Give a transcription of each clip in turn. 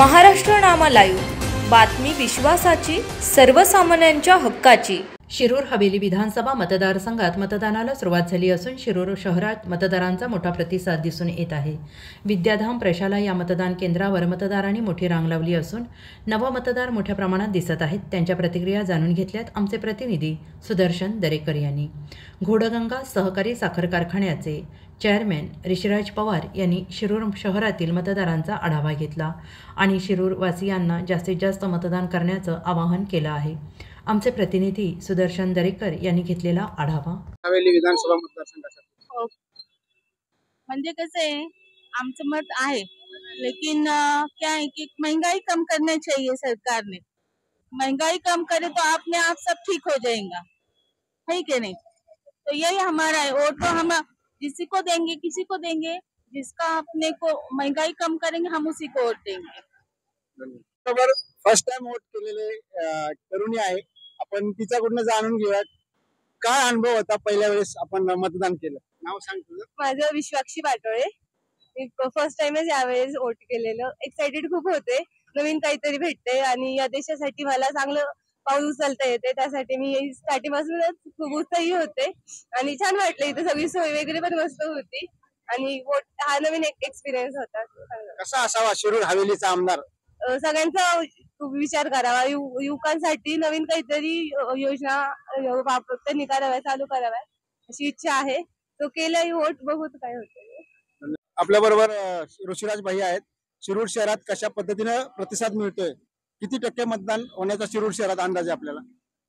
महाराष्ट्र नामा live, बातमी विश्वासाची, सर्वसामान्यांच्या हक्काची। शिरूर हवेली विधानसभा मतदारसंघात मतदानाला सुरुवात झाली असून शिरूर शहरात मतदारांचा मोठा प्रतिसाद दिसून येत आहे। विद्याधाम प्रशाला या मतदान केंद्रावर मतदारांनी मोठी रांग लावली असून नवमतदार मोठ्या प्रमाणात दिसत आहेत। त्यांच्या प्रतिक्रिया जाणून घेतल्यात आमचे प्रतिनिधी सुदर्शन दरेकर यांनी। घोडगंगा सहकारी साखर कारखान्याचे चेअरमॅन ऋषिराज पवार यांनी शिरूर शहरातील मतदारांचा आढावा घेतला आणि शिरूरवासियांना जास्तीत जास्त मतदान करण्याचं आवाहन केलं आहे। आमचे प्रतिनिधी सुदर्शन दरेकर यांनी घेतलेला आढावा। हवेली विधानसभा मतदारसंघासाठी म्हणजे कसं आहे, आमचं मत आहे, लेकिन क्या है कि महंगाई कम करना चाहिए सरकार ने। महंगाई कम करे तो अपने आप सब ठीक हो जाएगा, है कि नहीं? तो यही हमारा है। वोट तो हम किसी को देंगे, किसी को देंगे जिसका अपने को महंगाई कम करेंगे, हम उसी को वोट देंगे। फर्स्ट टाइम वोट केलेले तरुणी आहे, आपण तिच्याकडून जाणून घेऊया काय अनुभव होता पहिल्या वेळेस आपण मतदान केलं। नाव सांग तुझं। माझं विश्वाक्षी पाटोळे। मी फर्स्ट टाइमच यावेळेस वोट केलेलं। एक्साइटेड खूप होते, नवीन काहीतरी भेटते आणि या देशासाठी मला चांगलं पाऊल उचलता येते, त्यासाठी मी स्टार्टिंग पासूनच खूप उत्साही होते आणि छान वाटलं। इथे सगळी सोय वगैरे पण मस्त होती आणि वोट हा नवीन एक एक्सपिरियन्स होता। कसा असावा शिरूर हवेलीचा आमदार? सगळ्यांचा विचार करावा, युवकांसाठी नवीन काहीतरी योजना त्यांनी कराव्या, चालू कराव्या अशी इच्छा आहे। तो केलाही वोट, बघू काय होतं। आपल्या बरोबर ऋषिराज भाई आहेत। शिरूर शहरात कशा पद्धतीने प्रतिसाद मिळतोय, किती टक्के मतदान होण्याचा शिरूर शहरात अंदाज आहे आपल्याला?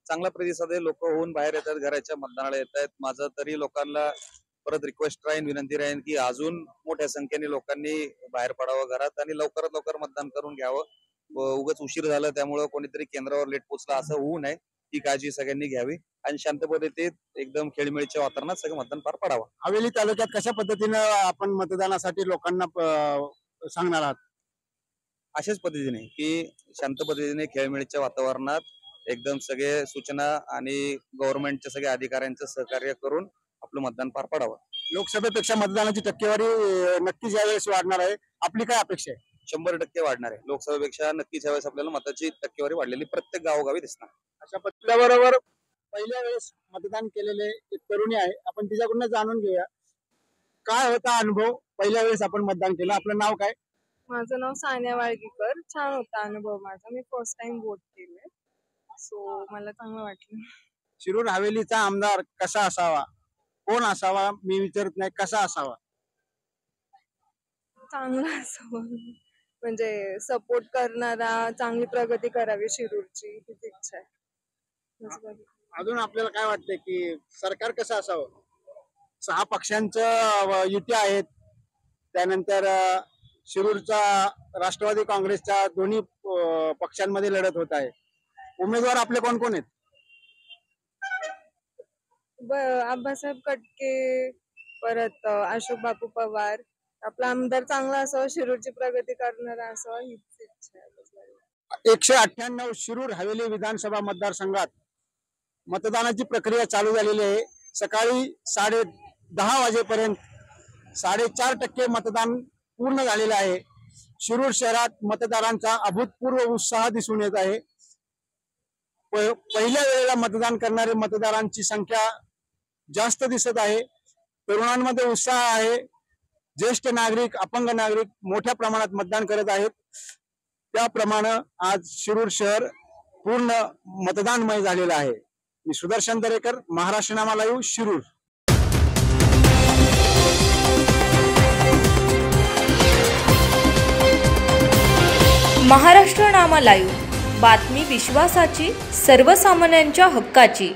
चांगला प्रतिसाद आहे, लोक होऊन बाहेर येतात, घराच्या मतदानाला येत आहेत। माझं तरी लोकांना परत रिक्वेस्ट राहीन, विनंती राहीन की अजून मोठ्या संख्येने लोकांनी बाहेर पडावं घरात आणि लवकरात लवकर मतदान करून घ्यावं। उगाच उशीर झाला त्यामुळे कोणीतरी केंद्रावर लेट पोहोचला असं होऊ नये, ही काळजी सगळ्यांनी घ्यावी आणि शांत पद्धतीत एकदम खेळमेळीच्या वातावरणात सगळं मतदान पार पडावं। हवेली तालुक्यात कशा पद्धतीने आपण मतदानासाठी लोकांना सांगणार आहात? अशाच पद्धतीने की शांत पद्धतीने खेळमेळीच्या वातावरणात एकदम सगळे सूचना आणि गव्हर्नमेंटच्या सगळ्या अधिकाऱ्यांचं सहकार्य करून आपलं मतदान पार पडावं। लोकसभेपेक्षा मतदानाची टक्केवारी नक्कीच यावेळेस वाढणार आहे, आपली काय अपेक्षा आहे? 100% वाढणार आहे। लोकसभेपेक्षा नक्कीच यावेळेस आपल्याला मताची टक्केवारी वाढलेली प्रत्येक गावोगावी दिसणार। अशा पद्धतीबरोबर पहिल्या वेळेस मतदान केलेले एक तरुणी आहे, आपण तिच्याकडून जाणून घेऊया काय होता अनुभव पहिल्या वेळेस आपण मतदान केलं। आपलं नाव काय? माझं नाव सानिया वाळगीकर। छान होता अनुभव माझा, मी फर्स्ट टाइम वोट केले, सो मला चांगलं वाटलं। शिरूर हवेलीचा आमदार कसा असावा, कोण असावा मी विचारत नाही, कसा असावा? चांगला असावा, म्हणजे सपोर्ट करणारा, चांगली प्रगती करावी शिरूरची, हीच इच्छा आहे। अजून आपल्याला काय वाटतंय की सरकार कसं असावं? 6 पक्षांचं युती आहेत, त्यानंतर शिरूरचा राष्ट्रवादी काँग्रेसच्या दोन्ही पक्षांमध्ये लढत होत आहे। उमेदवार आपले कोण कोण आहेत? आबासाहेब कटके, परत अशोक बापू पवार। आपला आमदार चांगला असावा, शिरूरची प्रगती करणारा असावा, हीच इच्छा आहे। 198 शिरूर हवेली विधानसभा मतदारसंघात मतदानाची प्रक्रिया चालू झालेली आहे। सकाळी 10:30 वाजेपर्यंत 4.5% मतदान पूर्ण झालेलं आहे। शिरूर शहरात मतदारांचा अभूतपूर्व उत्साह दिसून येत आहे। पहिल्या वेळेला मतदान करणारे मतदारांची संख्या जास्त दिसत आहे। तरुणांमध्ये उत्साह आहे, ज्येष्ठ नागरिक, अपंग नागरिक मोठ्या प्रमाणात मतदान करत आहेत। त्याप्रमाणे आज शिरूर शहर पूर्ण मतदानमय झालेलं आहे। मी सुदर्शन दरेकर, महाराष्ट्र नामा लाईव्ह, शिरूर। महाराष्ट्र नामा लाईव्ह, बातमी विश्वासाची, सर्वसामान्यांच्या हक्काची।